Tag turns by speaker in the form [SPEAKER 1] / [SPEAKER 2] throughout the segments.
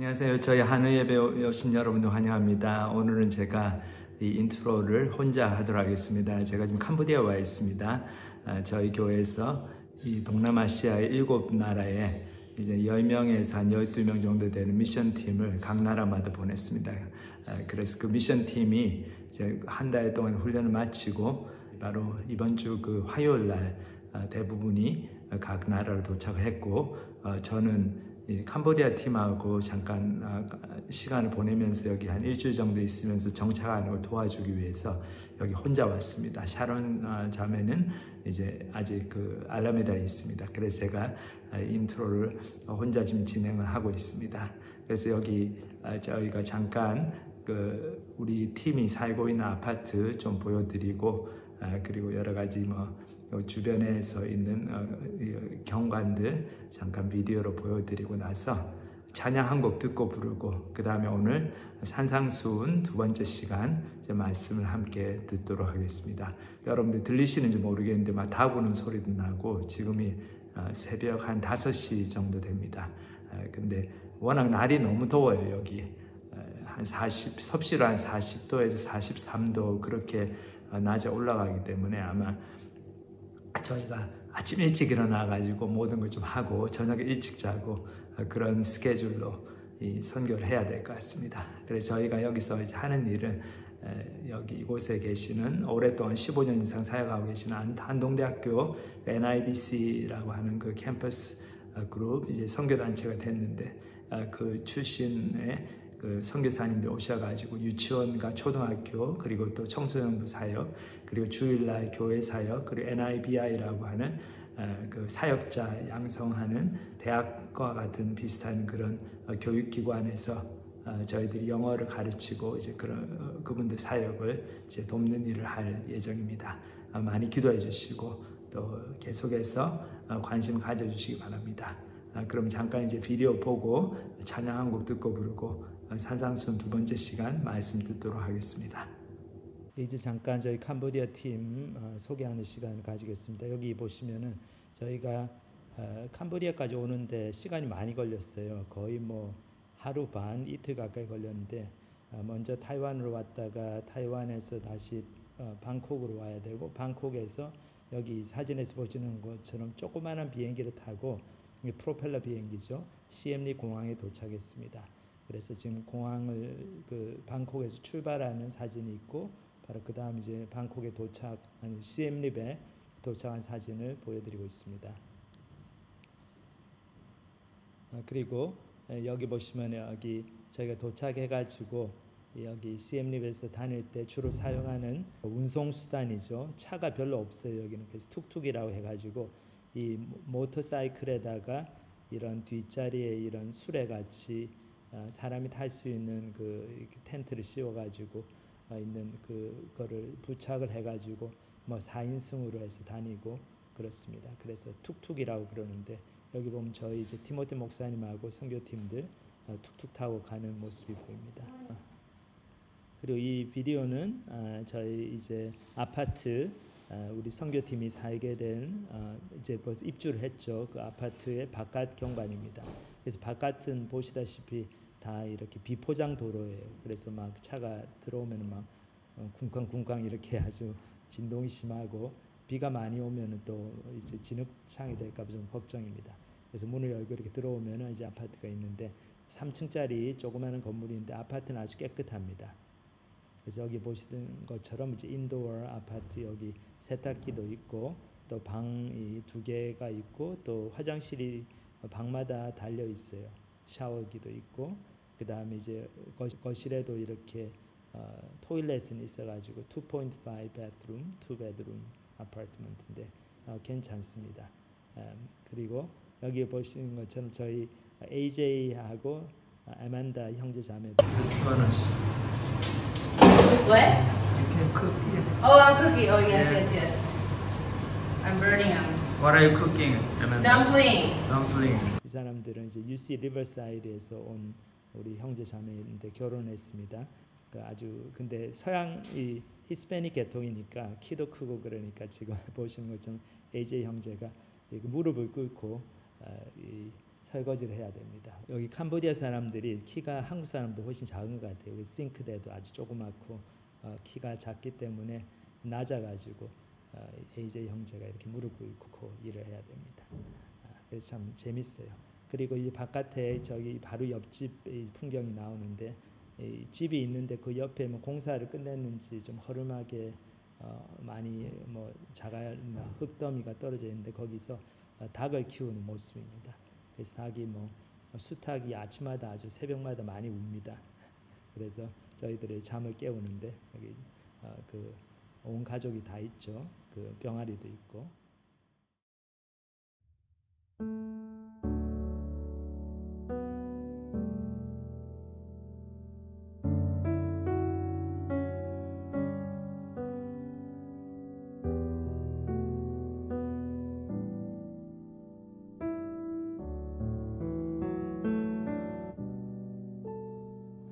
[SPEAKER 1] 안녕하세요. 저희 한의 예배 오신 여러분들 환영합니다. 오늘은 제가 이 인트로를 혼자 하도록 하겠습니다. 제가 지금 캄보디아에 와 있습니다. 저희 교회에서 이 동남아시아의 7나라에 이제 10명에서 한 12명 정도 되는 미션 팀을 각 나라마다 보냈습니다. 그래서 그 미션 팀이 이제 한 달 동안 훈련을 마치고 바로 이번 주 그 화요일 날 대부분이 각 나라로 도착했고, 저는 이 캄보디아 팀하고 잠깐 시간을 보내면서 여기 한 일주일 정도 있으면서 정착하는 걸 도와주기 위해서 여기 혼자 왔습니다. 샤론 자매는 이제 아직 그 알라메다에 있습니다. 그래서 제가 인트로를 혼자 지금 진행을 하고 있습니다. 그래서 여기 저희가 잠깐 그 우리 팀이 살고 있는 아파트 좀 보여드리고, 그리고 여러 가지 뭐 주변에서 있는 경관들 잠깐 비디오로 보여드리고 나서 찬양 한 곡 듣고 부르고, 그 다음에 오늘 산상수훈 두 번째 시간 이제 말씀을 함께 듣도록 하겠습니다. 여러분들 들리시는지 모르겠는데 막 다구는 소리도 나고, 지금이 새벽 한 5시 정도 됩니다. 근데 워낙 날이 너무 더워요. 여기 한 40, 섭씨로 한 40도에서 43도 그렇게 낮에 올라가기 때문에 아마 저희가 아침 일찍 일어나가지고 모든 걸 좀 하고 저녁에 일찍 자고 그런 스케줄로 이 선교를 해야 될 것 같습니다. 그래서 저희가 여기서 이제 하는 일은 여기 이곳에 계시는 오랫동안 15년 이상 사역하고 계시는 한동대학교 NIBC라고 하는 그 캠퍼스 그룹 이제 선교단체가 됐는데, 그 출신의 그 선교사님들 오셔가지고 유치원과 초등학교, 그리고 또 청소년부 사역, 그리고 주일날 교회 사역, 그리고 NIBI라고 하는 그 사역자 양성하는 대학과 같은 비슷한 그런 교육기관에서 저희들이 영어를 가르치고 이제 그분들 사역을 이제 돕는 일을 할 예정입니다. 많이 기도해 주시고 또 계속해서 관심 가져주시기 바랍니다. 그럼 잠깐 이제 비디오 보고 찬양 한 곡 듣고 부르고 산상수훈 두 번째 시간 말씀 듣도록 하겠습니다. 이제 잠깐 저희 캄보디아 팀 소개하는 시간을 가지겠습니다. 여기 보시면은 저희가 캄보디아까지 오는데 시간이 많이 걸렸어요. 거의 뭐 하루 반, 이틀 가까이 걸렸는데, 먼저 타이완으로 왔다가 타이완에서 다시 방콕으로 와야 되고, 방콕에서 여기 사진에서 보시는 것처럼 조그마한 비행기를 타고, 프로펠러 비행기죠, 시엠리 공항에 도착했습니다. 그래서 지금 공항을 그 방콕에서 출발하는 사진이 있고, 바로 그 다음 이제 방콕에 시엠립에 도착한 사진을 보여드리고 있습니다. 그리고 여기 보시면 여기 저희가 도착해가지고 여기 시엠립에서 다닐 때 주로 사용하는 운송 수단이죠. 차가 별로 없어요. 여기는 그래서 툭툭이라고 해가지고 이 모터사이클에다가 이런 뒷자리에 이런 수레같이 사람이 탈 수 있는 그 텐트를 씌워가지고 있는 그거를 부착을 해가지고 뭐 4인승으로 해서 다니고 그렇습니다. 그래서 툭툭이라고 그러는데, 여기 보면 저희 이제 티모티 목사님하고 선교팀들 툭툭 타고 가는 모습이 보입니다. 그리고 이 비디오는 저희 이제 아파트 우리 선교팀이 살게 된 이제 벌써 입주를 했죠. 그 아파트의 바깥 경관입니다. 그래서 바깥은 보시다시피 다 이렇게 비포장 도로예요. 그래서 막 차가 들어오면 막 쿵쾅쿵쾅 이렇게 아주 진동이 심하고, 비가 많이 오면은 또 이제 진흙창이 될까 봐 좀 걱정입니다. 그래서 문을 열고 이렇게 들어오면은 이제 아파트가 있는데, 3층짜리 조그마한 건물인데 아파트는 아주 깨끗합니다. 그래서 여기 보시는 것처럼 이제 인도어 아파트, 여기 세탁기도 있고 또 방이 2개가 있고 또 화장실이 방마다 달려 있어요. 샤워기도 있고, 그 다음에 이제 거실에도 이렇게 토일렛은 있어가지고 2.5 bedroom, 2bedroom 아파트먼트인데 괜찮습니다. 그리고 여기 보시는 것처럼 저희 AJ하고 아만다 형제 자매들.
[SPEAKER 2] What?
[SPEAKER 1] You can cook here.
[SPEAKER 2] Oh, I'm cooking. Oh, yes,
[SPEAKER 1] Yeah.
[SPEAKER 2] yes. I'm burning them.
[SPEAKER 1] What are you cooking, Amanda?
[SPEAKER 2] Dumplings.
[SPEAKER 1] Dumplings. 이 사람들은 이제 UC 리버사이드에서 온 우리 형제 자매인데 결혼했습니다. 아주 근데 서양이 히스패닉 계통이니까 키도 크고 그러니까 지금 보시는 것처럼 AJ 형제가 무릎을 꿇고 이 설거지를 해야 됩니다. 여기 캄보디아 사람들이 키가 한국 사람도 훨씬 작은 것 같아요. 여기 싱크대도 아주 조그맣고 키가 작기 때문에 낮아가지고 AJ 형제가 이렇게 무릎 꿇고 일을 해야 됩니다. 그래서 참 재밌어요. 그리고 이 바깥에 저기 바로 옆집 풍경이 나오는데 이 집이 있는데 그 옆에 뭐 공사를 끝냈는지 좀 허름하게 많이 뭐 자갈이나 흙더미가 떨어져 있는데 거기서 닭을 키우는 모습입니다. 그래서 닭이 뭐 수탉이 아침마다 아주 새벽마다 많이 웁니다. 그래서 저희들의 잠을 깨우는데 여기 그 온 가족이 다 있죠. 그 병아리도 있고.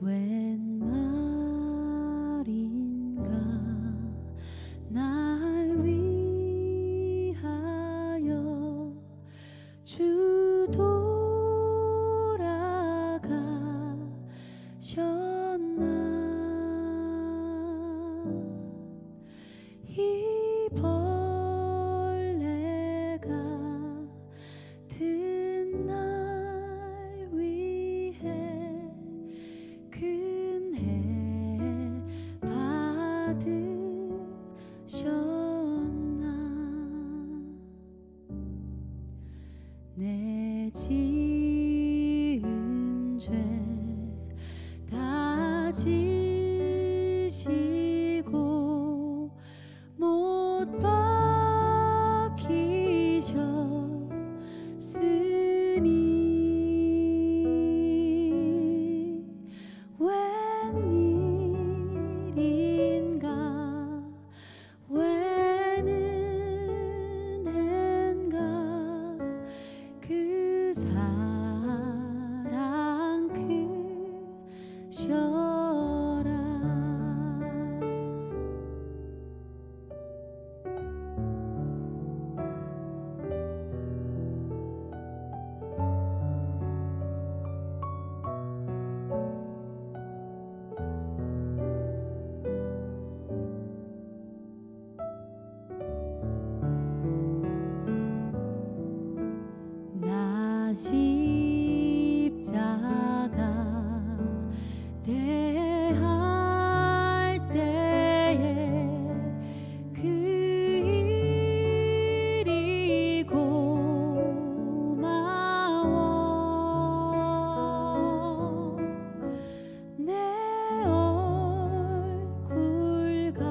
[SPEAKER 3] 웬 말인가 날 위하여 주 돌아가셨나 이 벌레가 든 날 위해 근혜 받으셨나 내 지은 죄 다 지시고 못 박히셨으니 웬일인가 웬 은혜인가 그 사랑 크셔라 나 십자가 대할 때에 그 일이 고마워 내 얼굴과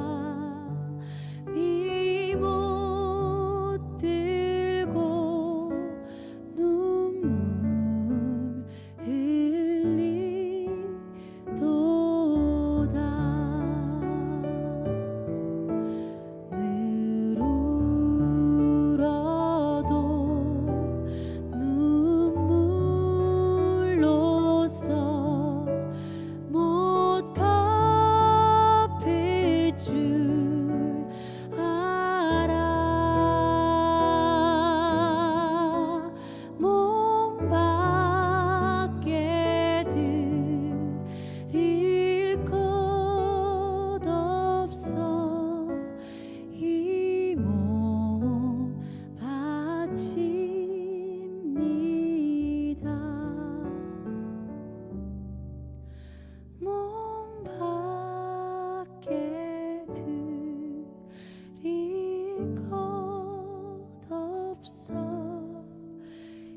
[SPEAKER 3] 비 못 들고 눈물 흘리도다 늘 울어도 눈물로써 못 갚을 줄 알아 몸 밖에 드릴 것 없어 이 몸 바칩니다 몸 밖에 드릴 것 없어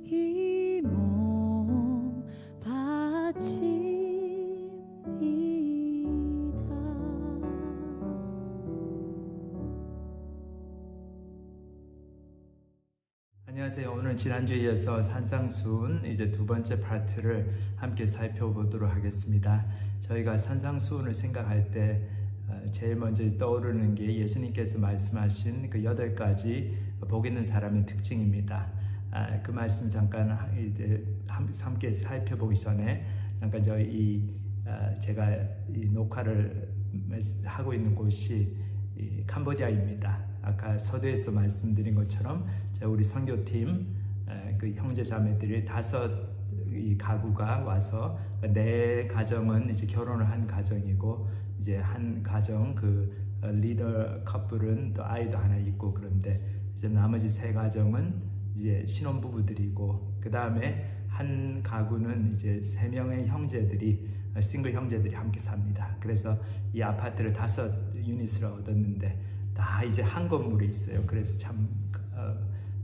[SPEAKER 3] 이 몸 바칩니다.
[SPEAKER 1] 안녕하세요. 오늘 지난주에 이어서 산상수훈 이제 두 번째 파트를 함께 살펴보도록 하겠습니다. 저희가 산상수훈을 생각할 때 제일 먼저 떠오르는 게 예수님께서 말씀하신 그 8가지 복 있는 사람의 특징입니다. 그 말씀 잠깐 이제 함께 살펴보기 전에 잠깐 제가 이 녹화를 하고 있는 곳이 이 캄보디아입니다. 아까 서두에서 말씀드린 것처럼 우리 선교팀 그 형제 자매들이 5이 가구가 와서 내 가정은 이제 결혼을 한 가정이고 이제 한 가정 그 리더 커플은 또 아이도 하나 있고 그런데 이제 나머지 3가정은 이제 신혼부부들이고 그 다음에 한 가구는 이제 3명의 형제들이 싱글 형제들이 함께 삽니다. 그래서 이 아파트를 5유닛을 얻었는데 다 이제 한 건물에 있어요. 그래서 참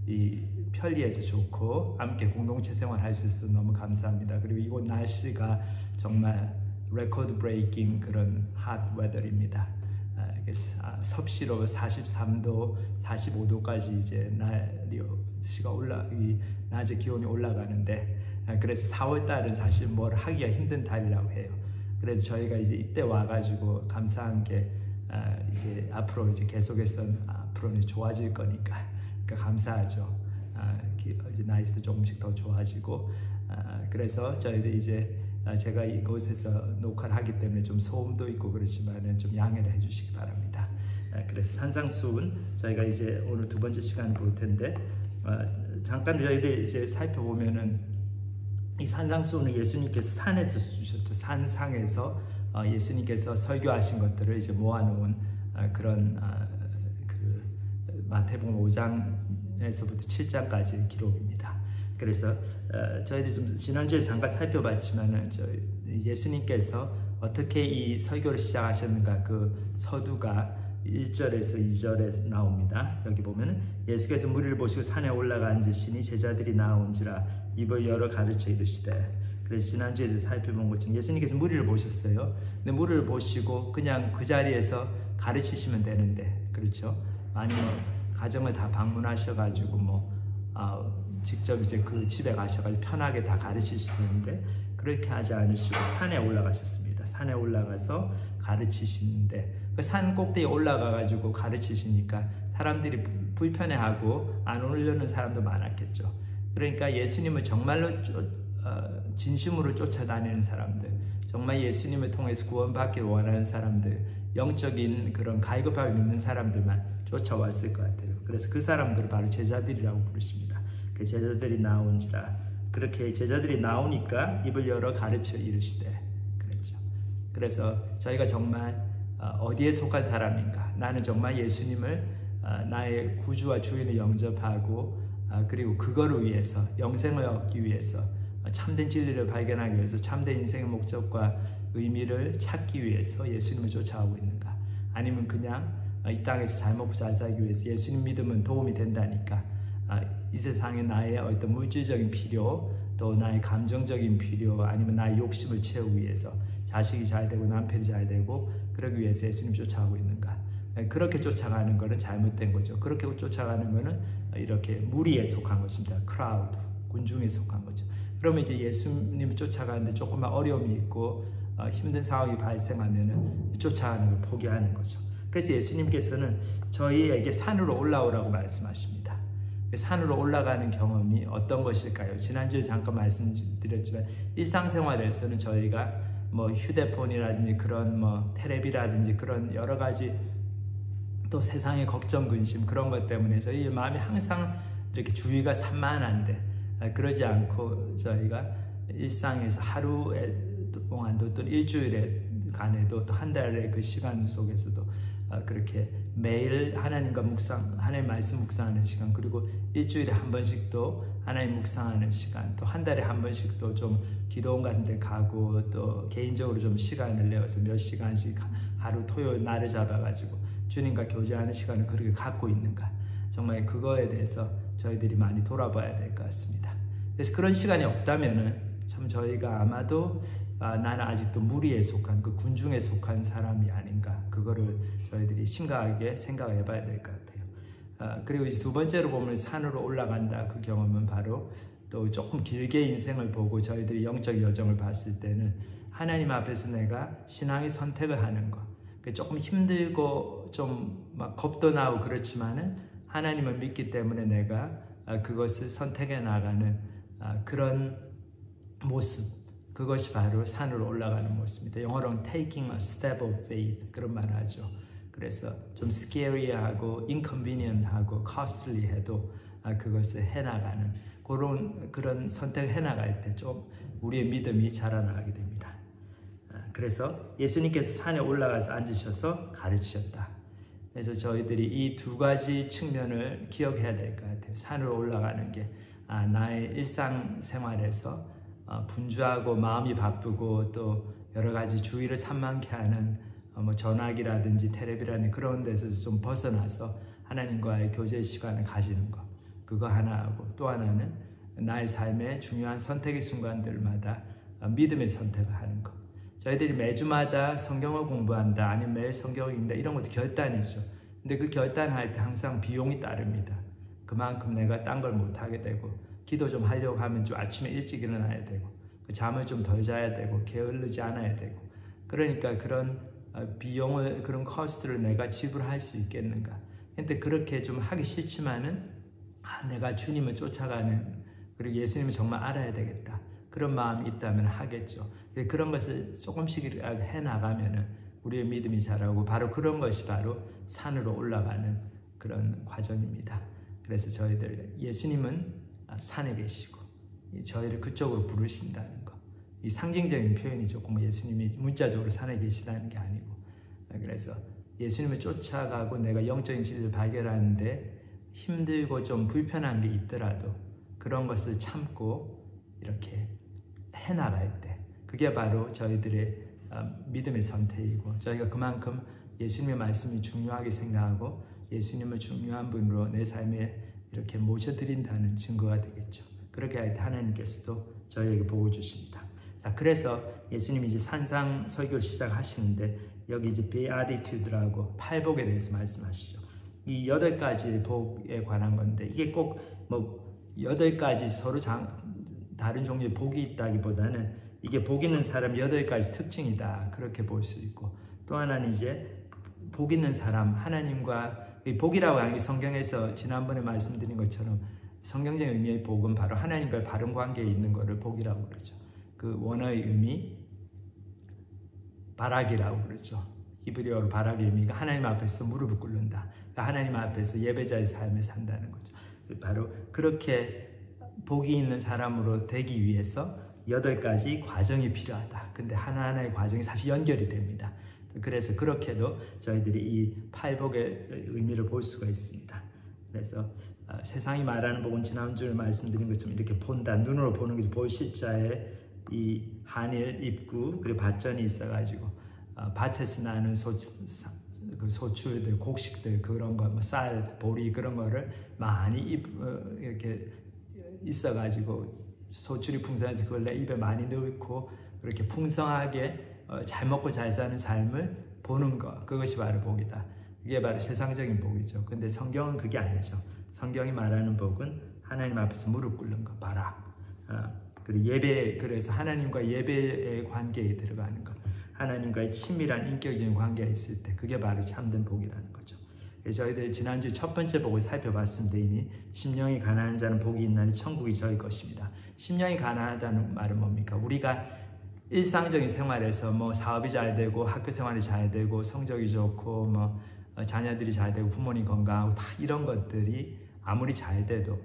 [SPEAKER 1] 이 편리해서 좋고 함께 공동체 생활할 수 있어서 너무 감사합니다. 그리고 이곳 날씨가 정말 레코드 브레이킹 그런 핫 웨더입니다. 섭씨로 43도, 45도까지 이제 날씨가 낮에 기온이 올라가는데 그래서 4월 달은 사실 뭘 하기가 힘든 달이라고 해요. 그래서 저희가 이제 이때 와가지고 감사한 게 이제 앞으로 이제 계속해서 앞으로는 좋아질 거니까 감사하죠. 이제 날씨도 조금씩 더 좋아지고 그래서 저희들 이제 제가 이곳에서 녹화를 하기 때문에 좀 소음도 있고 그렇지만은 좀 양해를 해주시기 바랍니다. 그래서 산상수훈 저희가 이제 오늘 2번째 시간을 볼 텐데 잠깐 저희들 이제 살펴보면은 이 산상수훈은 예수님께서 산에서 주셨죠. 산상에서 예수님께서 설교하신 것들을 이제 모아놓은 그런 그 마태복음 5장에서부터 7장까지 기록입니다. 그래서 저희들이 좀 지난주에 잠깐 살펴봤지만은 예수님께서 어떻게 이 설교를 시작하셨는가 그 서두가 1절에서 2절에 나옵니다. 여기 보면은 예수께서 무리를 보시고 산에 올라가 앉으시니 제자들이 나온지라 입을 열어 가르쳐 이르시되. 그래서 지난주에 살펴본 것처럼 예수님께서 무리를 보셨어요. 근데 무리를 보시고 그냥 그 자리에서 가르치시면 되는데 그렇죠? 아니면 가정을 다 방문하셔가지고 직접 이제 그 집에 가셔가지고 편하게 다 가르치시는데 그렇게 하지 않으시고 산에 올라가셨습니다. 산에 올라가서 가르치시는데 그 산 꼭대기에 올라가가지고 가르치시니까 사람들이 불편해하고 안 오려는 사람도 많았겠죠. 그러니까 예수님을 정말로 진심으로 쫓아다니는 사람들, 정말 예수님을 통해서 구원받기를 원하는 사람들, 영적인 그런 갈급함을 믿는 사람들만 쫓아왔을 것 같아요. 그래서 그 사람들을 바로 제자들이라고 부르십니다. 그 제자들이 나온지라. 그렇게 제자들이 나오니까 입을 열어 가르쳐 이르시되 그랬죠. 그래서 저희가 정말 어디에 속한 사람인가? 나는 정말 예수님을 나의 구주와 주인을 영접하고 그리고 그거를 위해서 영생을 얻기 위해서 참된 진리를 발견하기 위해서 참된 인생의 목적과 의미를 찾기 위해서 예수님을 쫓아가고 있는가? 아니면 그냥 이 땅에서 잘 먹고 잘 살기 위해서 예수님 믿으면 도움이 된다니까 이 세상에 나의 어떤 물질적인 필요 또 나의 감정적인 필요 아니면 나의 욕심을 채우기 위해서 자식이 잘 되고 남편이 잘 되고 그러기 위해서 예수님 쫓아가고 있는가? 그렇게 쫓아가는 것은 잘못된 거죠. 그렇게 쫓아가는 것은 이렇게 무리에 속한 것입니다. 크라우드, 군중에 속한 거죠. 그러면 이제 예수님을 쫓아가는데 조금만 어려움이 있고 힘든 상황이 발생하면은 쫓아가는 걸 포기하는 거죠. 그래서 예수님께서는 저희에게 산으로 올라오라고 말씀하십니다. 산으로 올라가는 경험이 어떤 것일까요? 지난주에 잠깐 말씀드렸지만 일상생활에서는 저희가 휴대폰이라든지 그런 텔레비라든지 그런 여러 가지 또 세상의 걱정 근심 그런 것 때문에 저희 마음이 항상 이렇게 주의가 산만한데 그러지 않고 저희가 일상에서 하루에 동안도 또 일주일에 간에도 또 한 달의 그 시간 속에서도 그렇게 매일 하나님과 하나님 말씀 묵상하는 시간 그리고 일주일에 한 번씩도 하나님 묵상하는 시간 또 한 달에 한 번씩도 좀 기도원 같은 데 가고 또 개인적으로 좀 시간을 내어서 몇 시간씩 하루 토요일 날을 잡아가지고 주님과 교제하는 시간을 그렇게 갖고 있는가 정말 그거에 대해서 저희들이 많이 돌아봐야 될 것 같습니다. 그래서 그런 시간이 없다면은 참 저희가 아마도 나는 아직도 무리에 속한 그 군중에 속한 사람이 아닌가 그거를 저희들이 심각하게 생각해 봐야 될 것 같아요. 그리고 이제 2번째로 보면 산으로 올라간다 그 경험은 바로 또 조금 길게 인생을 보고 저희들이 영적 여정을 봤을 때는 하나님 앞에서 내가 신앙의 선택을 하는 것 조금 힘들고 좀 막 겁도 나고 그렇지만은 하나님을 믿기 때문에 내가 그것을 선택해 나가는 그런 모습 그것이 바로 산으로 올라가는 모습입니다. 영어로는 taking a step of faith 그런 말을 하죠. 그래서 좀 scary하고 inconvenient하고 costly해도 그것을 해나가는 그런 선택을 해나갈 때 좀 우리의 믿음이 자라나게 됩니다. 그래서 예수님께서 산에 올라가서 앉으셔서 가르치셨다. 그래서 저희들이 이 두 가지 측면을 기억해야 될 것 같아요. 산으로 올라가는 게 나의 일상생활에서 분주하고 마음이 바쁘고 또 여러 가지 주의를 산만케 하는 뭐 전화기라든지 텔레비라든지 그런 데서 좀 벗어나서 하나님과의 교제 시간을 가지는 것, 그거 하나 하고, 또 하나는 나의 삶의 중요한 선택의 순간들마다 믿음의 선택을 하는 것. 저희들이 매주마다 성경을 공부한다, 아니면 매일 성경을 읽는다, 이런 것도 결단이죠. 근데 그 결단할 때 항상 비용이 따릅니다. 그만큼 내가 딴 걸 못하게 되고, 기도 좀 하려고 하면 좀 아침에 일찍 일어나야 되고, 잠을 좀 덜 자야 되고, 게을르지 않아야 되고, 그러니까 그런 비용을, 그런 코스트를 내가 지불할 수 있겠는가. 근데 그렇게 좀 하기 싫지만은 내가 주님을 쫓아가는, 그리고 예수님을 정말 알아야 되겠다, 그런 마음이 있다면 하겠죠. 그런 것을 조금씩 해나가면은 우리의 믿음이 자라고, 바로 그런 것이 바로 산으로 올라가는 그런 과정입니다. 그래서 저희들, 예수님은 산에 계시고 저희를 그쪽으로 부르신다는 거, 이 상징적인 표현이죠. 뭐 예수님이 문자적으로 산에 계시다는 게 아니고, 그래서 예수님을 쫓아가고 내가 영적인 진리를 발견하는데 힘들고 좀 불편한 게 있더라도 그런 것을 참고 이렇게 해나갈 때, 그게 바로 저희들의 믿음의 선택이고, 저희가 그만큼 예수님의 말씀이 중요하게 생각하고 예수님을 중요한 분으로 내 삶에 이렇게 모셔드린다는 증거가 되겠죠. 그렇게 할 때 하나님께서도 저희에게 복을 주십니다. 자, 그래서 예수님이 이제 산상 설교를 시작하시는데, 여기 이제 베아티튜드라고 팔복에 대해서 말씀하시죠. 이 8가지 복에 관한 건데, 이게 꼭 뭐 8가지 서로 다른 종류의 복이 있다기보다는 이게 복 있는 사람 8가지 특징이다, 그렇게 볼 수 있고, 또 하나는 이제 복 있는 사람, 하나님과, 이 복이라고 하는 게 성경에서 지난번에 말씀드린 것처럼 성경적인 의미의 복은 바로 하나님과의 바른 관계에 있는 것을 복이라고 그러죠. 그 원어의 의미 바락이라고 그러죠. 히브리어로 바락의 의미가 하나님 앞에서 무릎을 꿇는다, 그러니까 하나님 앞에서 예배자의 삶을 산다는 거죠. 바로 그렇게 복이 있는 사람으로 되기 위해서 8가지 과정이 필요하다. 근데 하나하나의 과정이 사실 연결이 됩니다. 그래서 그렇게도 저희들이 이 팔복의 의미를 볼 수가 있습니다. 그래서 세상이 말하는 복은 지난주에 말씀드린 것처럼 이렇게 본다, 눈으로 보는 것이 볼시자에 이 한일 입구, 그리고 밭전이 있어가지고 밭에서 나는 소출들, 곡식들, 그런 거, 뭐 쌀, 보리, 그런 거를 많이 이렇게 있어가지고 소출이 풍성해서 그걸 내 입에 많이 넣고 그렇게 풍성하게 잘 먹고 잘 사는 삶을 보는 것, 그것이 바로 복이다. 그게 바로 세상적인 복이죠. 근데 성경은 그게 아니죠. 성경이 말하는 복은 하나님 앞에서 무릎 꿇는 것, 바락. 그리고 예배, 그래서 하나님과 예배의 관계에 들어가는 것, 하나님과의 친밀한 인격적인 관계가 있을 때, 그게 바로 참된 복이라는 거죠. 저희들 지난주 첫 번째 복을 살펴봤습니다. 이미 심령이 가난한 자는 복이 있나니 천국이 저희 것입니다. 심령이 가난하다는 말은 뭡니까? 우리가 일상적인 생활에서 뭐 사업이 잘 되고 학교 생활이 잘 되고 성적이 좋고 뭐 자녀들이 잘 되고 부모님 건강하고 다 이런 것들이 아무리 잘 돼도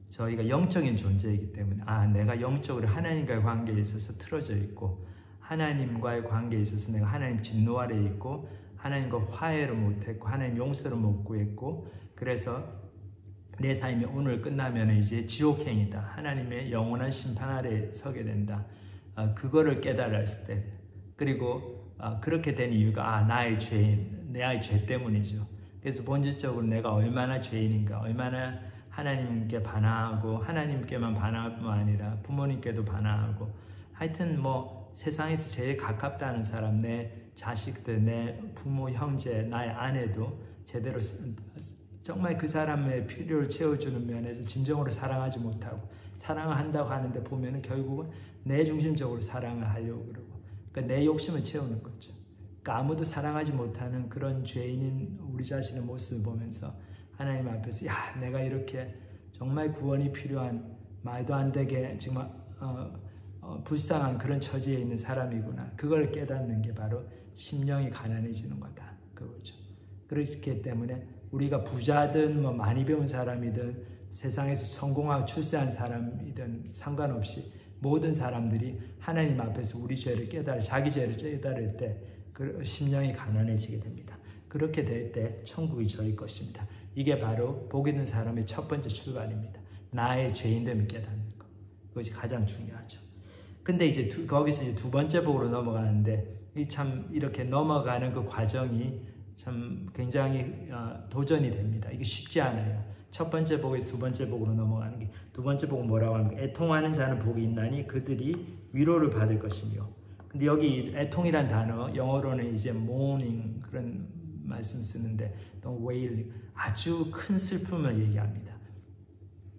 [SPEAKER 1] 저희가 영적인 존재이기 때문에 내가 영적으로 하나님과의 관계에 있어서 틀어져 있고, 하나님과의 관계에 있어서 내가 하나님 진노 아래에 있고, 하나님과 화해를 못했고, 하나님 용서를 못 구했고, 그래서 내 삶이 오늘 끝나면 이제 지옥행이다, 하나님의 영원한 심판 아래에 서게 된다, 그거를 깨달았을 때, 그리고 그렇게 된 이유가 나의 죄인, 내 아이 죄 때문이죠. 그래서 본질적으로 내가 얼마나 죄인인가, 얼마나 하나님께 반항하고, 하나님께만 반항할 뿐만 아니라 부모님께도 반항하고, 하여튼 뭐 세상에서 제일 가깝다는 사람, 내 자식들, 내 부모, 형제, 나의 아내도 제대로 정말 그 사람의 필요를 채워주는 면에서 진정으로 사랑하지 못하고, 사랑을 한다고 하는데 보면은 결국은 내 중심적으로 사랑을 하려고 그러고, 그러니까 내 욕심을 채우는 거죠. 그러니까 아무도 사랑하지 못하는 그런 죄인인 우리 자신의 모습을 보면서 하나님 앞에서 내가 이렇게 정말 구원이 필요한, 말도 안 되게 정말 불쌍한 그런 처지에 있는 사람이구나, 그걸 깨닫는 게 바로 심령이 가난해지는 거다, 그거죠. 그렇기 때문에 우리가 부자든 뭐 많이 배운 사람이든 세상에서 성공하고 출세한 사람이든 상관없이 모든 사람들이 하나님 앞에서 우리 죄를 자기 죄를 깨달을 때 그 심령이 가난해지게 됩니다. 그렇게 될 때 천국이 저희 것입니다. 이게 바로 복 있는 사람의 첫 번째 출발입니다. 나의 죄인됨을 깨닫는 것. 그것이 가장 중요하죠. 근데 이제 거기서 이제 두 번째 복으로 넘어가는데 참 이렇게 넘어가는 그 과정이 참 굉장히 도전이 됩니다. 이게 쉽지 않아요. 첫 번째 복에서 두 번째 복으로 넘어가는 게, 두 번째 복은 뭐라고 합니까? 애통하는 자는 복이 있나니 그들이 위로를 받을 것이며. 근데 여기 애통이란 단어 영어로는 이제 mourning 그런 말씀 쓰는데 또 wailing 아주 큰 슬픔을 얘기합니다.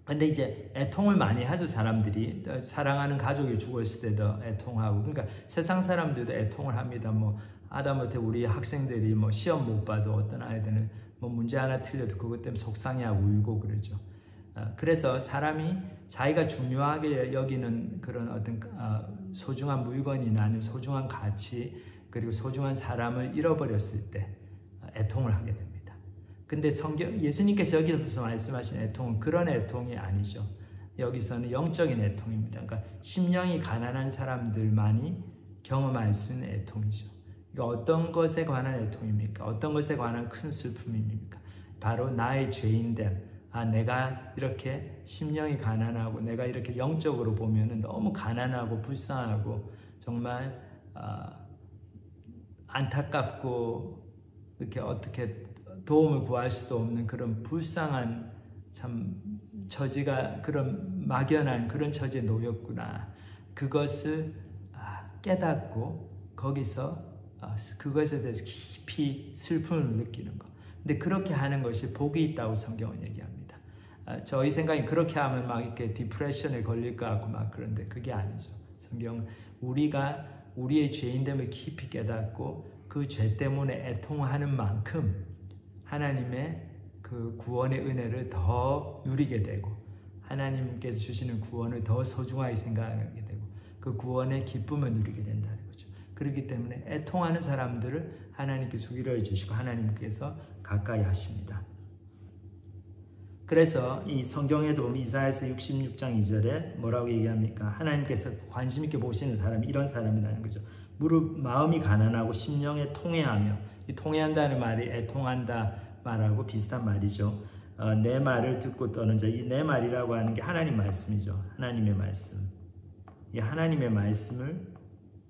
[SPEAKER 1] 근데 이제 애통을 많이 하죠. 사람들이 사랑하는 가족이 죽었을 때도 애통하고, 그러니까 세상 사람들도 애통을 합니다. 뭐 하다못해 우리 학생들이 뭐 시험 못 봐도 어떤 아이들은 뭐 문제 하나 틀려도 그것 때문에 속상해하고 울고 그러죠. 그래서 사람이 자기가 중요하게 여기는 그런 어떤 소중한 물건이나 아니면 소중한 가치 그리고 소중한 사람을 잃어버렸을 때 애통을 하게 됩니다. 근데 예수님께서 여기서 말씀하신 애통은 그런 애통이 아니죠. 여기서는 영적인 애통입니다. 그러니까 심령이 가난한 사람들만이 경험할 수 있는 애통이죠. 그러니까 어떤 것에 관한 애통입니까? 어떤 것에 관한 큰 슬픔입니까? 바로 나의 죄인됨. 내가 이렇게 심령이 가난하고 내가 이렇게 영적으로 보면은 너무 가난하고 불쌍하고 정말 안타깝고 이렇게 어떻게 도움을 구할 수도 없는 그런 불쌍한 참 처지가, 그런 막연한 그런 처지에 놓였구나. 그것을 깨닫고 거기서 그것에 대해서 깊이 슬픔을 느끼는 것. 근데 그렇게 하는 것이 복이 있다고 성경은 얘기합니다. 저희 생각에 그렇게 하면 막 이렇게 디프레션에 걸릴 것 같고 막 그런데 그게 아니죠. 성경은 우리가 우리의 죄인됨을 깊이 깨닫고 그 죄 때문에 애통하는 만큼 하나님의 그 구원의 은혜를 더 누리게 되고 하나님께서 주시는 구원을 더 소중하게 생각하게 되고 그 구원의 기쁨을 누리게 된다는 거죠. 그렇기 때문에 애통하는 사람들을 하나님께서 위로해 주시고 하나님께서 가까이 하십니다. 그래서 이 성경에도 보면 이사야서 66장 2절에 뭐라고 얘기합니까? 하나님께서 관심 있게 보시는 사람이 이런 사람이라는 거죠. 마음이 가난하고 심령에 통회하며, 이 통회한다는 말이 애통한다 말하고 비슷한 말이죠. 내 말을 듣고 떠는 자, 이 내 말이라고 하는 게 하나님 말씀이죠. 하나님의 말씀. 이 하나님의 말씀을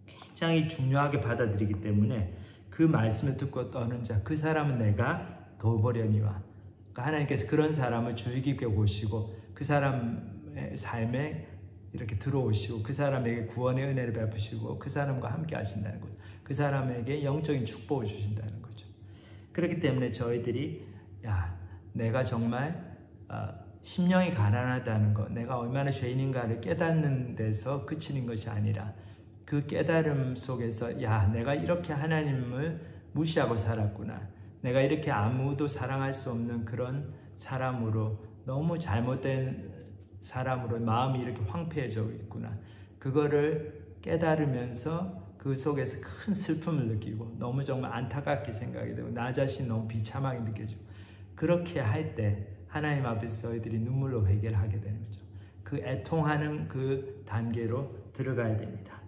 [SPEAKER 1] 굉장히 중요하게 받아들이기 때문에 그 말씀을 듣고 떠는 자, 그 사람은 내가 돌보려니와. 그러니까 하나님께서 그런 사람을 주의 깊게 보시고 그 사람의 삶에 이렇게 들어오시고 그 사람에게 구원의 은혜를 베푸시고 그 사람과 함께 하신다는 거죠. 그 사람에게 영적인 축복을 주신다는 거죠. 그렇기 때문에 저희들이 내가 정말 심령이 가난하다는 것, 내가 얼마나 죄인인가를 깨닫는 데서 그치는 것이 아니라 그 깨달음 속에서 내가 이렇게 하나님을 무시하고 살았구나. 내가 이렇게 아무도 사랑할 수 없는 그런 사람으로, 너무 잘못된 사람으로 마음이 이렇게 황폐해져 있구나. 그거를 깨달으면서 그 속에서 큰 슬픔을 느끼고 너무 정말 안타깝게 생각이 되고 나 자신 너무 비참하게 느껴지고, 그렇게 할 때 하나님 앞에서 저희들이 눈물로 회개를 하게 되는 거죠. 그 애통하는 그 단계로 들어가야 됩니다.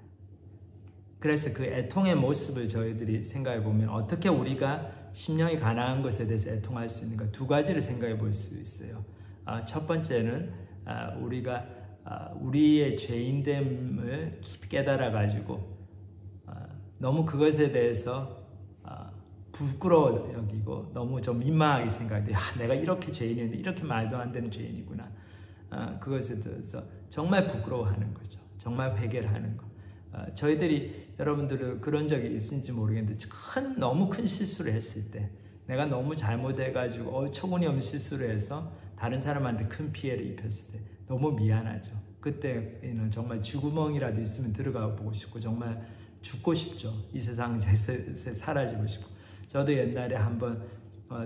[SPEAKER 1] 그래서 그 애통의 모습을 저희들이 생각해 보면 어떻게 우리가 심령이 가난한 것에 대해서 애통할 수 있는가, 두 가지를 생각해 볼 수 있어요. 첫 번째는 우리가 우리의 죄인됨을 깊이 깨달아 가지고 너무 그것에 대해서 부끄러워 여기고 너무 좀 민망하게 생각해. 내가 이렇게 죄인이었는데 이렇게 말도 안 되는 죄인이구나. 그것에 대해서 정말 부끄러워하는 거죠. 정말 회개를 하는 거. 저희들이, 여러분들은 그런 적이 있는지 모르겠는데 너무 큰 실수를 했을 때, 내가 너무 잘못해가지고 어처구니없는 실수를 해서 다른 사람한테 큰 피해를 입혔을 때 너무 미안하죠. 그때는 정말 쥐구멍이라도 있으면 들어가 보고 싶고 정말 죽고 싶죠. 이 세상에서 사라지고 싶고. 저도 옛날에 한번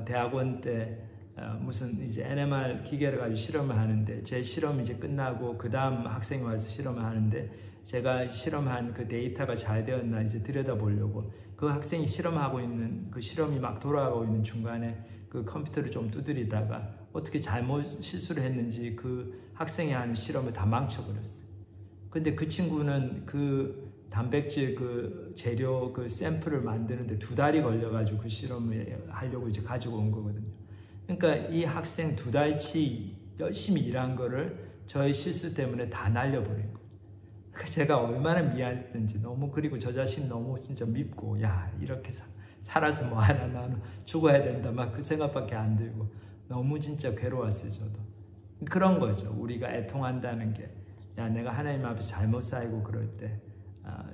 [SPEAKER 1] 대학원 때 무슨 이제 NMR 기계를 가지고 실험을 하는데, 제 실험이 이제 끝나고 그 다음 학생이 와서 실험을 하는데, 제가 실험한 그 데이터가 잘 되었나 이제 들여다보려고 그 학생이 실험하고 있는 그 실험이 막 돌아가고 있는 중간에 그 컴퓨터를 좀 두드리다가 어떻게 잘못 실수를 했는지 그 학생이 하는 실험을 다 망쳐버렸어요. 근데 그 친구는 그 단백질 그 재료 그 샘플을 만드는데 2달이 걸려가지고 그 실험을 하려고 이제 가지고 온 거거든요. 그러니까 이 학생 2달치 열심히 일한 거를 저의 실수 때문에 다 날려버린 거예요. 그러니까 제가 얼마나 미안했는지 너무, 그리고 저 자신 너무 진짜 밉고, 야 이렇게 살아서 뭐 하나, 나는 죽어야 된다 막 그 생각밖에 안 들고 너무 진짜 괴로웠어요. 저도 그런 거죠. 우리가 애통한다는 게, 야 내가 하나님 앞에 잘못 살고 그럴 때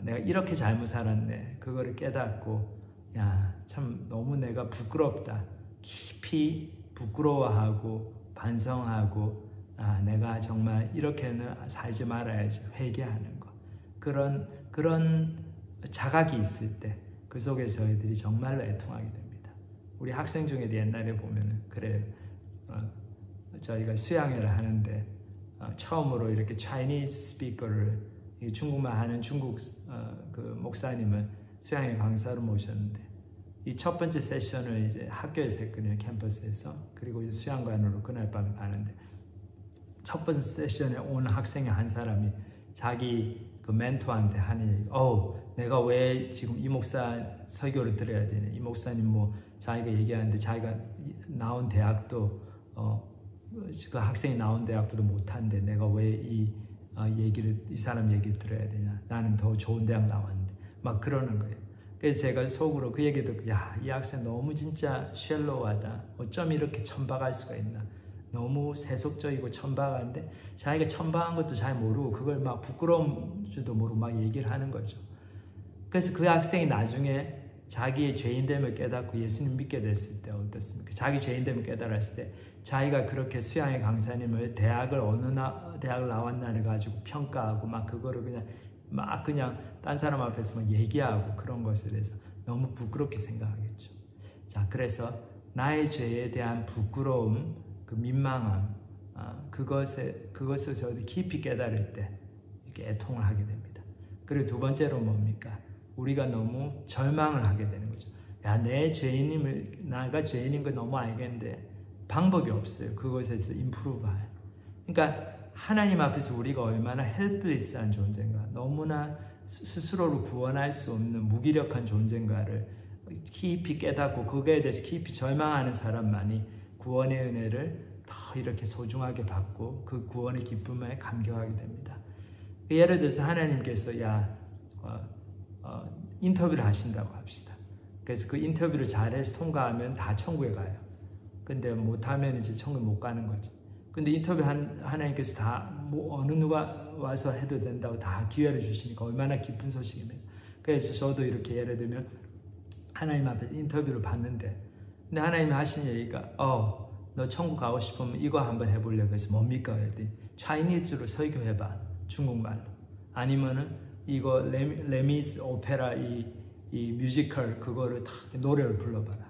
[SPEAKER 1] 내가 이렇게 잘못 살았네, 그거를 깨닫고 야 참 너무 내가 부끄럽다, 깊이 부끄러워하고 반성하고 내가 정말 이렇게는 살지 말아야지 회개하는 거, 그런 자각이 있을 때 그 속에 저희들이 정말로 애통하게 됩니다. 우리 학생 중에도 옛날에 보면은 그래요. 저희가 수양회를 하는데 처음으로 이렇게 Chinese 스피커를, 중국말 하는 중국 그 목사님을 수양회 강사로 모셨는데, 이 첫 번째 세션을 이제 학교에서 했거든요, 캠퍼스에서. 그리고 이제 수양관으로 그날 밤에 가는데, 첫 번째 세션에 온 학생의 한 사람이 자기 그 멘토한테 하는 얘기, 내가 왜 지금 이 목사 설교를 들어야 되냐, 이 목사님 뭐 자기가 얘기하는데 자기가 나온 대학도 그 학생이 나온 대학보다 못한데 내가 왜 이 사람 얘기를 들어야 되냐, 나는 더 좋은 대학 나왔는데 막 그러는 거예요. 그래서 제가 속으로 그 얘기 듣고, 야 이 학생 너무 진짜 쉘로하다, 어쩜 이렇게 천박할 수가 있나, 너무 세속적이고 천박한데 자기가 천박한 것도 잘 모르고 그걸 막 부끄러운 줄도 모르고 막 얘기를 하는 거죠. 그래서 그 학생이 나중에 자기의 죄인됨을 깨닫고 예수님 믿게 됐을 때 어떻습니까? 자기 죄인됨을 깨달았을 때 자기가 그렇게 수양의 강사님을 어느 대학을 나왔나를 가지고 평가하고 막 그거를 그냥 딴 사람 앞에서 막 얘기하고 그런 것에 대해서 너무 부끄럽게 생각하겠죠. 자, 그래서 나의 죄에 대한 부끄러움, 그 민망함, 그것을 저도 깊이 깨달을 때 이렇게 애통을 하게 됩니다. 그리고 두 번째로 뭡니까? 우리가 너무 절망을 하게 되는 거죠. 야, 나가 죄인인 걸 너무 알겠는데 방법이 없어요. 그것에서 임프루브할. 그러니까 하나님 앞에서 우리가 얼마나 헬플리스한 존재인가, 너무나 스스로를 구원할 수 없는 무기력한 존재인가를 깊이 깨닫고 거기에 대해서 깊이 절망하는 사람만이 구원의 은혜를 더 이렇게 소중하게 받고 그 구원의 기쁨에 감격하게 됩니다. 예를 들어서 하나님께서 인터뷰를 하신다고 합시다. 그래서 그 인터뷰를 잘해서 통과하면 다 천국에 가요. 근데 못하면 이제 천국에 못 가는 거죠. 근데 인터뷰 하나님께서 다 어느 누가 와서 해도 된다고 다 기회를 주시니까 얼마나 기쁜 소식입니다. 그래서 저도 이렇게 예를 들면 하나님 앞에 인터뷰를 받는데, 근데 하나님이 하신 얘기가 너 천국 가고 싶으면 이거 한번 해볼래. 그래서 뭡니까? 그랬더니 차이니즈로 설교해봐, 중국말로. 아니면은 이거 레미스 오페라 이 뮤지컬 그거를 다 노래를 불러봐라.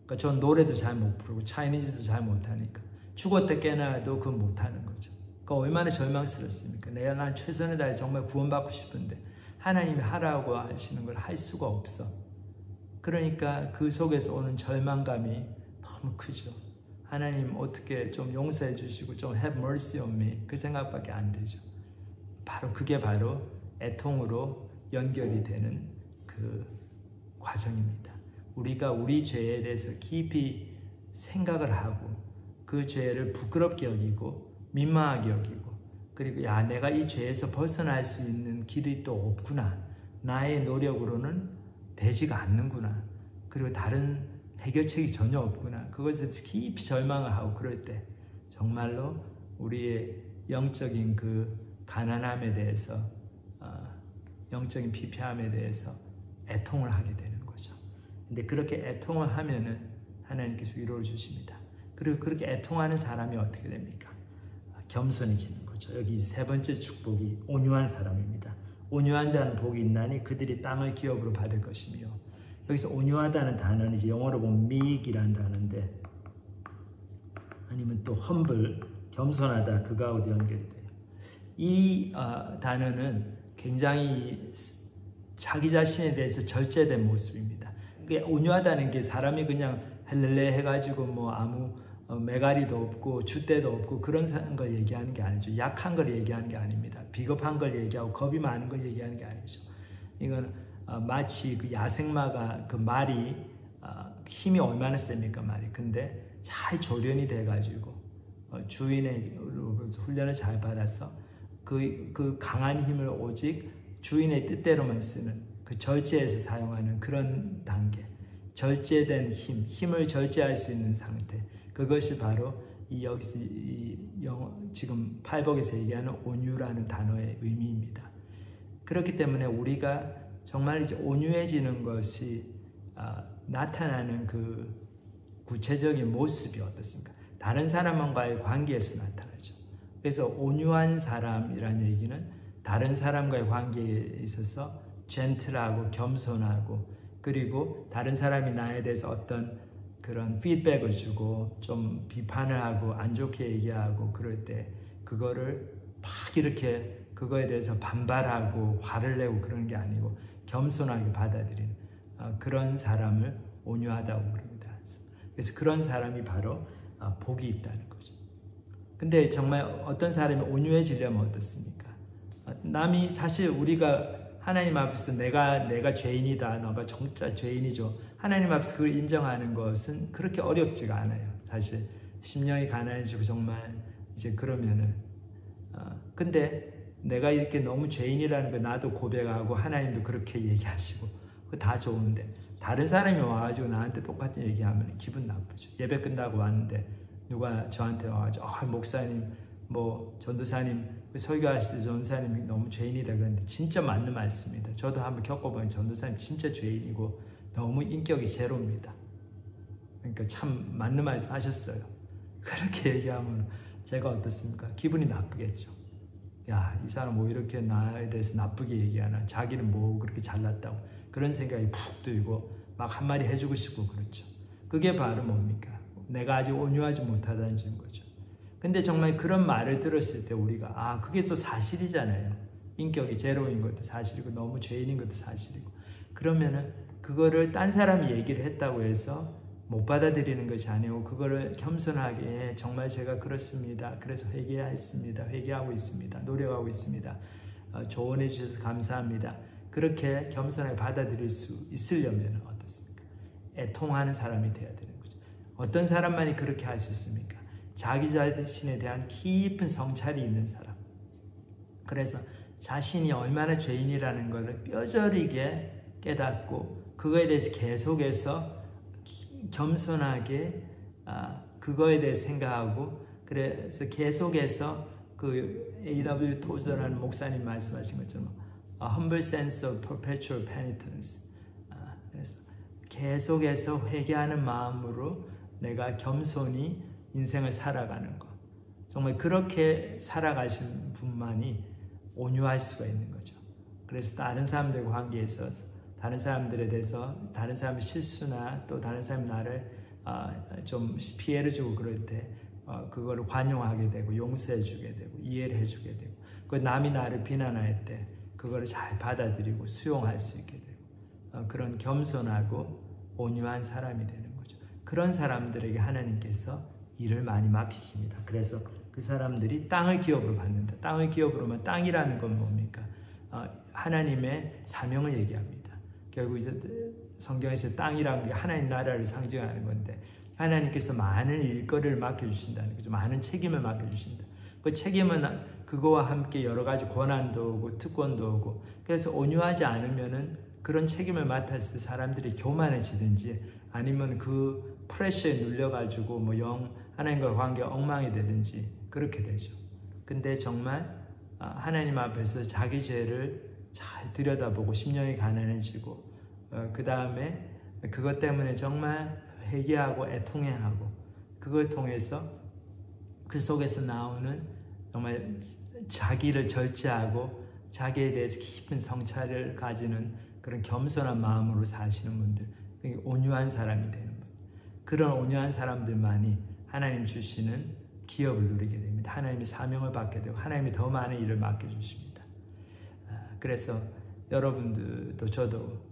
[SPEAKER 1] 그러니까 전 노래도 잘 못 부르고 차이니즈도 잘 못하니까 죽었다 깨나도 그건 못하는 거죠. 그러니까 얼마나 절망스럽습니까? 난 최선을 다해 정말 구원받고 싶은데 하나님이 하라고 하시는 걸 할 수가 없어. 그러니까 그 속에서 오는 절망감이 너무 크죠. 하나님 어떻게 좀 용서해 주시고 좀 have mercy on me, 그 생각밖에 안 되죠. 그게 바로 애통으로 연결이 되는 그 과정입니다. 우리가 우리 죄에 대해서 깊이 생각을 하고 그 죄를 부끄럽게 여기고 민망하게 여기고, 그리고 내가 이 죄에서 벗어날 수 있는 길이 또 없구나, 나의 노력으로는 되지가 않는구나, 그리고 다른 해결책이 전혀 없구나, 그것에 깊이 절망을 하고 그럴 때 정말로 우리의 영적인 그 가난함에 대해서, 영적인 피폐함에 대해서 애통을 하게 되는 거죠. 근데 그렇게 애통을 하면은 하나님께서 위로를 주십니다. 그리고 그렇게 애통하는 사람이 어떻게 됩니까? 겸손해지는 거죠. 여기 세 번째 축복이 온유한 사람입니다. 온유한 자는 복이 있나니 그들이 땅을 기업으로 받을 것이며, 여기서 온유하다는 단어는 이제 영어로 보면 meek이라는 단어인데, 아니면 또 humble, 겸손하다, 그거하고도 연결이 돼요. 이 단어는 굉장히 자기 자신에 대해서 절제된 모습입니다. 온유하다는 게 사람이 그냥 헬렐레 해가지고 뭐 아무 매가리도 없고 줏대도 없고 그런 걸 얘기하는 게 아니죠. 약한 걸 얘기하는 게 아닙니다. 비겁한 걸 얘기하고 겁이 많은 걸 얘기하는 게 아니죠. 이건 마치 그 야생마가 그 말이 힘이 얼마나 셉니까 말이. 근데 잘 조련이 돼가지고 주인의 훈련을 잘 받아서 그 강한 힘을 오직 주인의 뜻대로만 쓰는 그 절제에서 사용하는 그런 단계, 절제된 힘을 절제할 수 있는 상태, 그것이 바로 여기서 지금 팔복에서 얘기하는 온유라는 단어의 의미입니다. 그렇기 때문에 우리가 정말 이제 온유해지는 것이 나타나는 그 구체적인 모습이 어떻습니까? 다른 사람과의 관계에서 나타나죠. 그래서 온유한 사람이라는 얘기는 다른 사람과의 관계에 있어서 젠틀하고 겸손하고, 그리고 다른 사람이 나에 대해서 어떤 그런 피드백을 주고 좀 비판을 하고 안 좋게 얘기하고 그럴 때 그거를 막 이렇게 그거에 대해서 반발하고 화를 내고 그런 게 아니고 겸손하게 받아들이는 그런 사람을 온유하다고 부릅니다. 그래서 그런 사람이 바로 복이 있다는 거죠. 근데 정말 어떤 사람이 온유해지려면 어떻습니까? 남이 사실 우리가 하나님 앞에서 내가 죄인이다, 너가 진짜 죄인이죠. 하나님 앞에서 그걸 인정하는 것은 그렇게 어렵지가 않아요. 사실 심령이 가난해지고 정말 이제 그러면은 근데 내가 이렇게 너무 죄인이라는 걸 나도 고백하고 하나님도 그렇게 얘기하시고 그거 다 좋은데 다른 사람이 와가지고 나한테 똑같은 얘기하면 기분 나쁘죠. 예배 끝나고 왔는데 누가 저한테 와가지고 목사님 뭐 전도사님 설교하실 때 전도사님이 너무 죄인이다 그랬는데 진짜 맞는 말씀입니다. 저도 한번 겪어보니 전도사님 진짜 죄인이고 너무 인격이 제로입니다. 그러니까 참 맞는 말씀 하셨어요. 그렇게 얘기하면 제가 어떻습니까? 기분이 나쁘겠죠. 야, 이 사람 뭐 이렇게 나에 대해서 나쁘게 얘기하나, 자기는 뭐 그렇게 잘났다고 그런 생각이 푹 들고 막 한마디 해주고 싶고 그렇죠. 그게 바로 뭡니까? 내가 아직 온유하지 못하다는 거죠. 근데 정말 그런 말을 들었을 때 우리가 그게 또 사실이잖아요. 인격이 제로인 것도 사실이고 너무 죄인인 것도 사실이고, 그러면은 그거를 딴 사람이 얘기를 했다고 해서 못 받아들이는 것이 아니고 그거를 겸손하게 정말 제가 그렇습니다. 그래서 회개했습니다. 회개하고 있습니다. 노력하고 있습니다. 조언해 주셔서 감사합니다. 그렇게 겸손하게 받아들일 수 있으려면 어떻습니까? 애통하는 사람이 돼야 되는 거죠. 어떤 사람만이 그렇게 할 수 있습니까? 자기 자신에 대한 깊은 성찰이 있는 사람. 그래서 자신이 얼마나 죄인이라는 것을 뼈저리게 깨닫고 그거에 대해서 계속해서 겸손하게 그거에 대해 생각하고, 그래서 계속해서 그 A.W. 토저라는 목사님 말씀하신 것처럼 A humble sense of perpetual penitence. 그래서 계속해서 회개하는 마음으로 내가 겸손히 인생을 살아가는 것. 정말 그렇게 살아가신 분만이 온유할 수가 있는 거죠. 그래서 다른 사람들과 관계에서 다른 사람들에 대해서 다른 사람의 실수나 또 다른 사람이 나를 좀 피해를 주고 그럴 때 그거를 관용하게 되고 용서해 주게 되고 이해를 해 주게 되고, 그 남이 나를 비난할 때 그거를 잘 받아들이고 수용할 수 있게 되고 그런 겸손하고 온유한 사람이 되는 거죠. 그런 사람들에게 하나님께서 일을 많이 맡기십니다. 그래서 그 사람들이 땅을 기업으로 받는다. 땅을 기업으로만, 땅이라는 건 뭡니까? 하나님의 사명을 얘기합니다. 결국 이제 성경에서 땅이라는 게 하나님 나라를 상징하는 건데 하나님께서 많은 일거리를 맡겨주신다는 거죠. 많은 책임을 맡겨주신다. 그 책임은 그거와 함께 여러 가지 권한도 오고 특권도 오고, 그래서 온유하지 않으면은 그런 책임을 맡았을 때 사람들이 교만해지든지 아니면 그 프레셔에 눌려가지고 뭐 하나님과 관계가 엉망이 되든지 그렇게 되죠. 근데 정말 하나님 앞에서 자기 죄를 잘 들여다보고 심령이 가난해지고 그 다음에 그것 때문에 정말 회개하고 애통해하고 그걸 통해서 그 속에서 나오는 정말 자기를 절제하고 자기에 대해서 깊은 성찰을 가지는 그런 겸손한 마음으로 사시는 분들, 온유한 사람이 되는 분, 그런 온유한 사람들만이 하나님 주시는 기업을 누리게 됩니다. 하나님의 사명을 받게 되고 하나님이 더 많은 일을 맡겨주십니다. 그래서 여러분들도 저도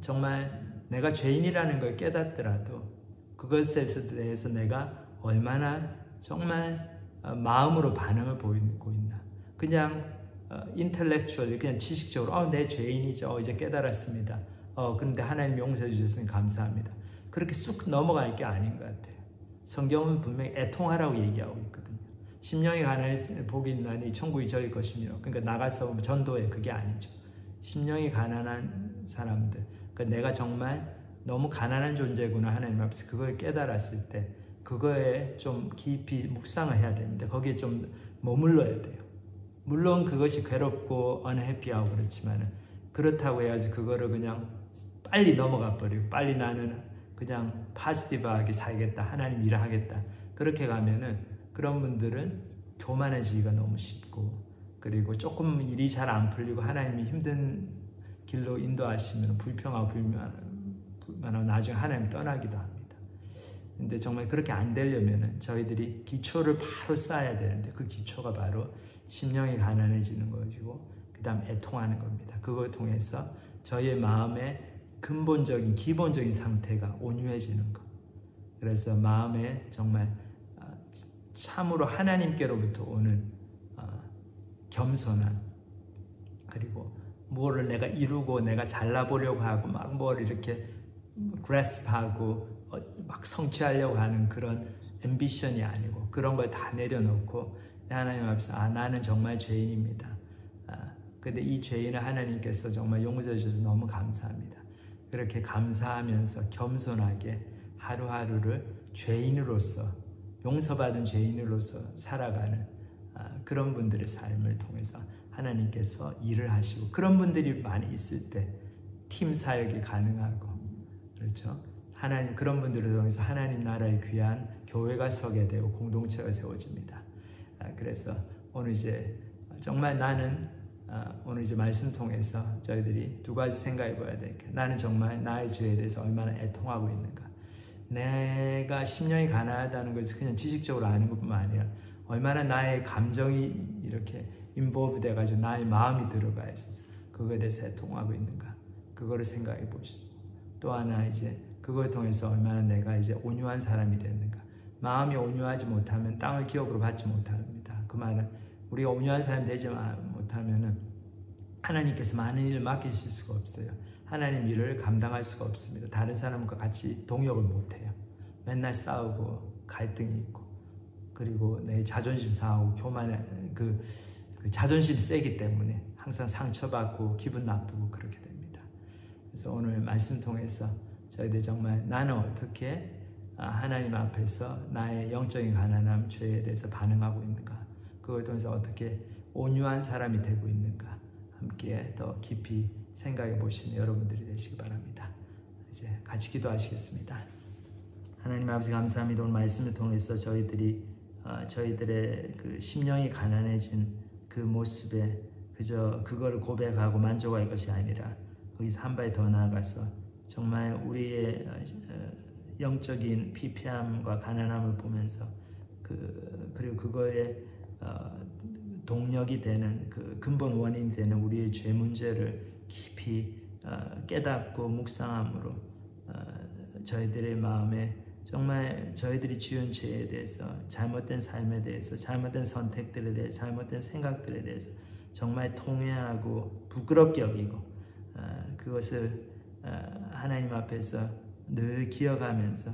[SPEAKER 1] 정말 내가 죄인이라는 걸 깨닫더라도 그것에 대해서 내가 얼마나 정말 마음으로 반응을 보이고 있나. 그냥 인텔렉추얼, 그냥 지식적으로 내 죄인이죠. 이제 깨달았습니다. 그런데 하나님 용서해 주셨으니 감사합니다. 그렇게 쑥 넘어갈 게 아닌 것 같아요. 성경은 분명히 애통하라고 얘기하고 있거든요. 심령이 가난해 복이 있나니 천국이 저희 것이며, 그러니까 나가서 전도해, 그게 아니죠. 심령이 가난한 사람들, 그러니까 내가 정말 너무 가난한 존재구나 하나님 앞에서 그걸 깨달았을 때 그거에 좀 깊이 묵상을 해야 됩니다. 거기에 좀 머물러야 돼요. 물론 그것이 괴롭고 언해피하고 그렇지만 그렇다고 해야지 그거를 그냥 빨리 넘어가 버리고 빨리 나는 그냥 파지티브하게 살겠다, 하나님 일을 하겠다, 그렇게 가면은 그런 분들은 교만해지기가 너무 쉽고, 그리고 조금 일이 잘 안 풀리고 하나님이 힘든 길로 인도하시면 불평하고 불만하고 나중에 하나님 떠나기도 합니다. 근데 정말 그렇게 안 되려면은 저희들이 기초를 바로 쌓아야 되는데, 그 기초가 바로 심령이 가난해지는 것이고 그 다음 애통하는 겁니다. 그걸 통해서 저희의 마음의 근본적인 기본적인 상태가 온유해지는 것. 그래서 마음에 정말 참으로 하나님께로부터 오는 겸손한, 그리고 무엇을 내가 이루고 내가 잘나보려고 하고 막 뭘 이렇게 그래스프하고 막 성취하려고 하는 그런 앰비션이 아니고, 그런 걸 다 내려놓고 하나님 앞에서 나는 정말 죄인입니다. 근데 이 죄인을 하나님께서 정말 용서해 주셔서 너무 감사합니다. 그렇게 감사하면서 겸손하게 하루하루를 죄인으로서, 용서받은 죄인으로서 살아가는 그런 분들의 삶을 통해서 하나님께서 일을 하시고, 그런 분들이 많이 있을 때 팀 사역이 가능하고, 그렇죠? 하나님, 그런 분들을 통해서 하나님 나라의 귀한 교회가 서게 되고 공동체가 세워집니다. 그래서 오늘 이제 정말 나는 오늘 이제 말씀 통해서 저희들이 두 가지 생각해 봐야 될 게, 나는 정말 나의 죄에 대해서 얼마나 애통하고 있는가. 내가 심령이 가난하다는 것을 그냥 지식적으로 아는 것뿐만 아니라 얼마나 나의 감정이 이렇게 인볼브 돼가지고 나의 마음이 들어가 있어서 그거에 대해서 애통하고 있는가. 그거를 생각해 보시고, 또 하나 이제 그걸 통해서 얼마나 내가 이제 온유한 사람이 됐는가. 마음이 온유하지 못하면 땅을 기업으로 받지 못합니다. 그 말은 우리가 온유한 사람이 되지 못하면은 하나님께서 많은 일을 맡기실 수가 없어요. 하나님 일을 감당할 수가 없습니다. 다른 사람과 같이 동역을 못해요. 맨날 싸우고 갈등이 있고, 그리고 내 자존심 상하고 교만한 그 자존심이 세기 때문에 항상 상처받고 기분 나쁘고 그렇게 됩니다. 그래서 오늘 말씀 통해서 저희들 정말 나는 어떻게 하나님 앞에서 나의 영적인 가난함, 죄에 대해서 반응하고 있는가, 그걸 통해서 어떻게 온유한 사람이 되고 있는가, 함께 더 깊이 생각해 보시는 여러분들이 되시기 바랍니다. 이제 같이 기도하시겠습니다. 하나님 아버지, 감사합니다. 오늘 말씀을 통해서 저희들의 그 심령이 가난해진 그 모습에 그저 그걸 고백하고 만족할 것이 아니라 거기서 한 발 더 나아가서 정말 우리의 영적인 피폐함과 가난함을 보면서 그리고 그거에 동력이 되는 그 근본 원인이 되는 우리의 죄 문제를 깊이 깨닫고 묵상함으로 저희들의 마음에 정말 저희들이 지은 죄에 대해서, 잘못된 삶에 대해서, 잘못된 선택들에 대해서, 잘못된 생각들에 대해서 정말 통회하고 부끄럽게 여기고 그것을 하나님 앞에서 늘 기억하면서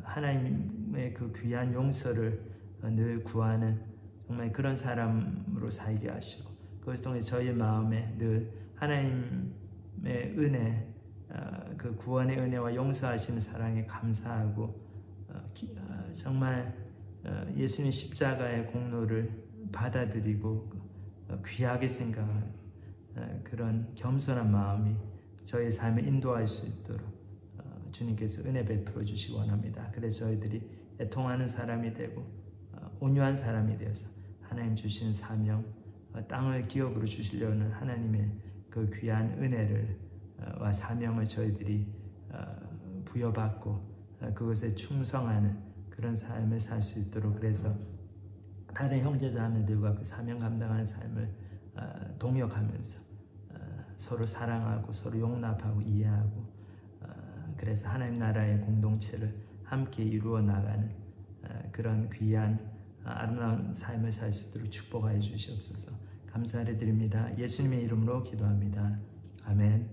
[SPEAKER 1] 하나님의 그 귀한 용서를 늘 구하는 정말 그런 사람으로 살게 하시고, 그것을 통해 저희의 마음에 늘 하나님의 은혜, 그 구원의 은혜와 용서하시는 사랑에 감사하고 정말 예수님 십자가의 공로를 받아들이고 귀하게 생각하는 그런 겸손한 마음이 저희 삶을 인도할 수 있도록 주님께서 은혜 베풀어 주시기 원합니다. 그래서 저희들이 애통하는 사람이 되고 온유한 사람이 되어서 하나님 주시는 사명, 땅을 기업으로 주시려는 하나님의 그 귀한 은혜를 와 사명을 저희들이 부여받고 그것에 충성하는 그런 삶을 살 수 있도록, 그래서 다른 형제자매들과 그 사명 감당하는 삶을 동역하면서 서로 사랑하고 서로 용납하고 이해하고 그래서 하나님 나라의 공동체를 함께 이루어 나가는 그런 귀한 아름다운 삶을 살 수 있도록 축복하여 주시옵소서. 감사를 드립니다. 예수님의 이름으로 기도합니다. 아멘.